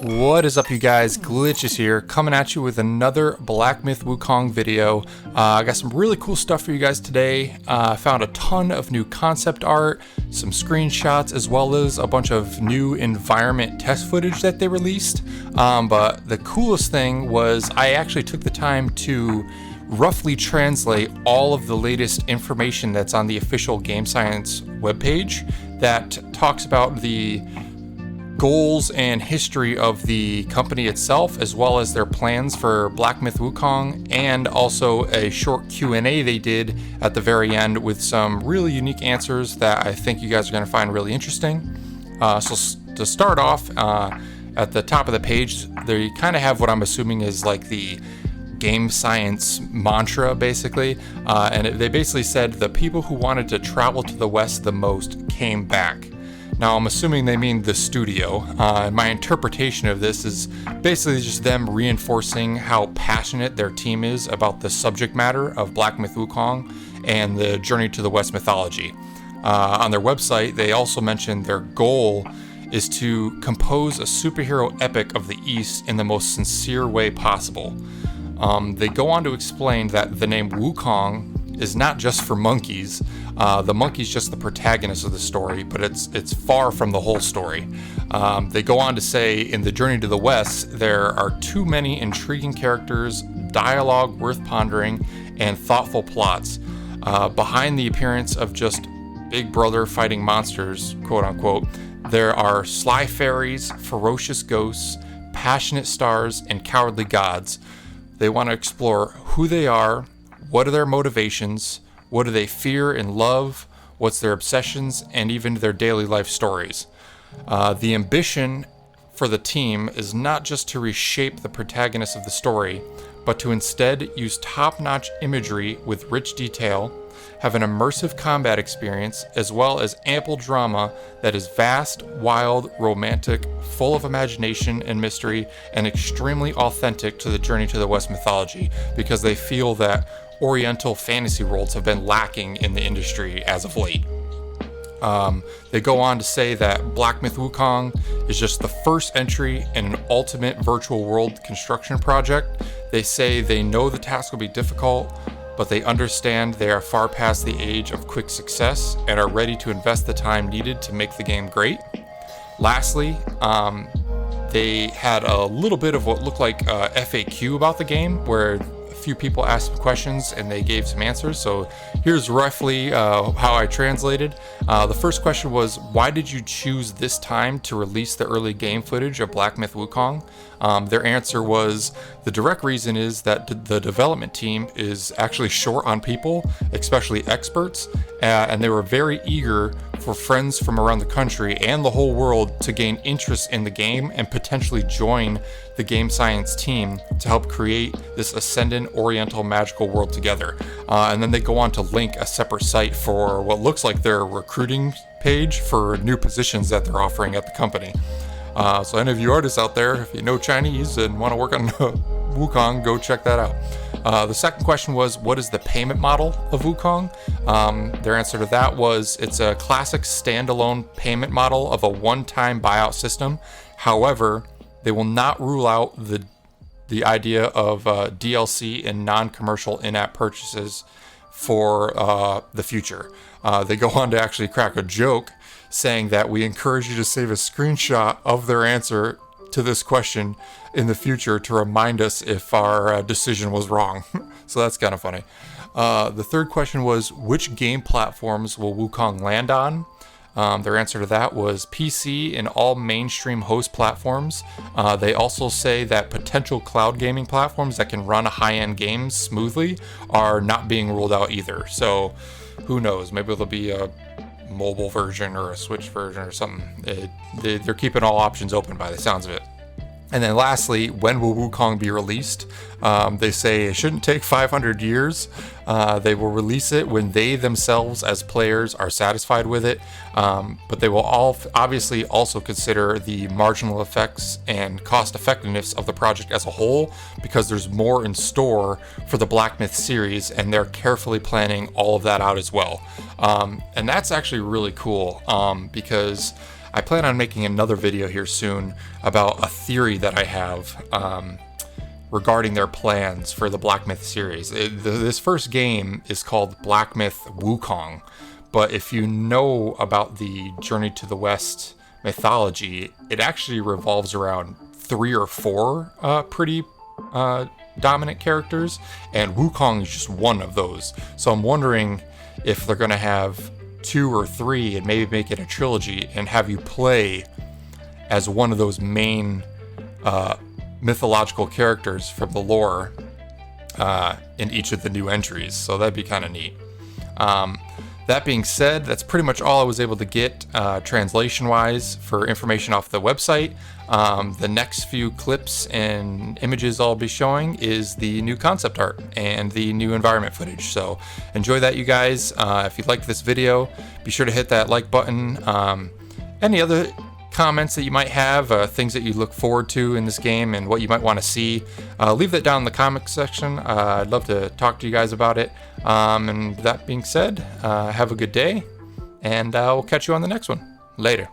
What is up, you guys? Glitches here, coming at you with another Black Myth Wukong video. I got some really cool stuff for you guys today. I found a ton of new concept art, some screenshots, as well as a bunch of new environment test footage that they released. But the coolest thing was I actually took the time to roughly translate all of the latest information that's on the official Game Science webpage that talks about the goals and history of the company itself, as well as their plans for Black Myth Wukong, and also a short Q&A they did at the very end with some really unique answers that I think you guys are going to find really interesting. So to start off, at the top of the page, they kind of have what I'm assuming is like the Game Science mantra, basically, and they basically said the people who wanted to travel to the West the most came back. Now, I'm assuming they mean the studio. My interpretation of this is basically just them reinforcing how passionate their team is about the subject matter of Black Myth Wukong and the Journey to the West mythology. On their website, they also mentioned their goal is to compose a superhero epic of the East in the most sincere way possible. They go on to explain that the name Wukong is not just for monkeys. The monkey's just the protagonist of the story, but it's far from the whole story. They go on to say, in the Journey to the West, there are too many intriguing characters, dialogue worth pondering, and thoughtful plots. Behind the appearance of just Big Brother fighting monsters, quote unquote, there are sly fairies, ferocious ghosts, passionate stars, and cowardly gods. They want to explore who they are, what are their motivations, what do they fear and love, what's their obsessions, and even their daily life stories. The ambition for the team is not just to reshape the protagonist of the story, but to instead use top-notch imagery with rich detail, have an immersive combat experience, as well as ample drama that is vast, wild, romantic, full of imagination and mystery, and extremely authentic to the Journey to the West mythology, because they feel that Oriental fantasy worlds have been lacking in the industry as of late. They go on to say that Black Myth Wukong is just the first entry in an ultimate virtual world construction project. They say they know the task will be difficult, but they understand they are far past the age of quick success and are ready to invest the time needed to make the game great. Lastly, they had a little bit of what looked like a FAQ about the game, where few people asked some questions and they gave some answers. So here's roughly how I translated. The first question was, why did you choose this time to release the early game footage of Black Myth Wukong? Their answer was, the direct reason is that the development team is actually short on people, especially experts, and they were very eager for friends from around the country and the whole world to gain interest in the game and potentially join the Game Science team to help create this ascendant Oriental magical world together. And then they go on to link a separate site for what looks like their recruiting page for new positions that they're offering at the company. So any of you artists out there, if you know Chinese and want to work on Wukong, go check that out. The second question was, what is the payment model of Wukong? Their answer to that was, it's a classic standalone payment model of a one-time buyout system. However, they will not rule out the idea of DLC and non-commercial in-app purchases for the future. They go on to actually crack a joke saying that we encourage you to save a screenshot of their answer to this question in the future to remind us if our decision was wrong. So that's kind of funny. The third question was, which game platforms will Wukong land on? Their answer to that was PC and all mainstream host platforms. They also say that potential cloud gaming platforms that can run high-end games smoothly are not being ruled out either. So who knows? Maybe there'll be a mobile version or a Switch version or something. They're keeping all options open by the sounds of it. And then lastly, when will Wukong be released? They say it shouldn't take 500 years. They will release it when they themselves as players are satisfied with it. But they will obviously also consider the marginal effects and cost effectiveness of the project as a whole, because there's more in store for the Black Myth series, and they're carefully planning all of that out as well. And that's actually really cool, because I plan on making another video here soon about a theory that I have regarding their plans for the Black Myth series. This first game is called Black Myth Wukong, but if you know about the Journey to the West mythology, it actually revolves around 3 or 4 pretty dominant characters, and Wukong is just one of those. So I'm wondering if they're going to have 2 or 3 and maybe make it a trilogy and have you play as one of those main mythological characters from the lore in each of the new entries. So that'd be kind of neat. That being said, that's pretty much all I was able to get translation-wise for information off the website. The next few clips and images I'll be showing is the new concept art and the new environment footage. So enjoy that, you guys. If you liked this video, be sure to hit that like button. Any other comments that you might have, things that you look forward to in this game and what you might want to see, leave that down in the comment section. I'd love to talk to you guys about it. And that being said, have a good day, and we'll catch you on the next one. Later.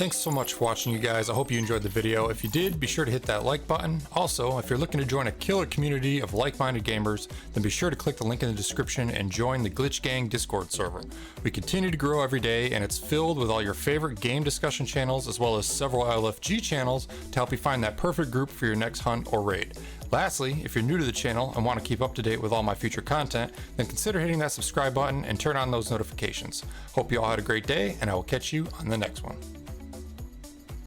Thanks so much for watching, you guys. I hope you enjoyed the video. If you did, be sure to hit that like button. Also, if you're looking to join a killer community of like-minded gamers, then be sure to click the link in the description and join the Glitch Gang Discord server. We continue to grow every day, and it's filled with all your favorite game discussion channels, as well as several LFG channels to help you find that perfect group for your next hunt or raid. Lastly, if you're new to the channel and want to keep up to date with all my future content, then consider hitting that subscribe button and turn on those notifications. Hope you all had a great day, and I will catch you on the next one.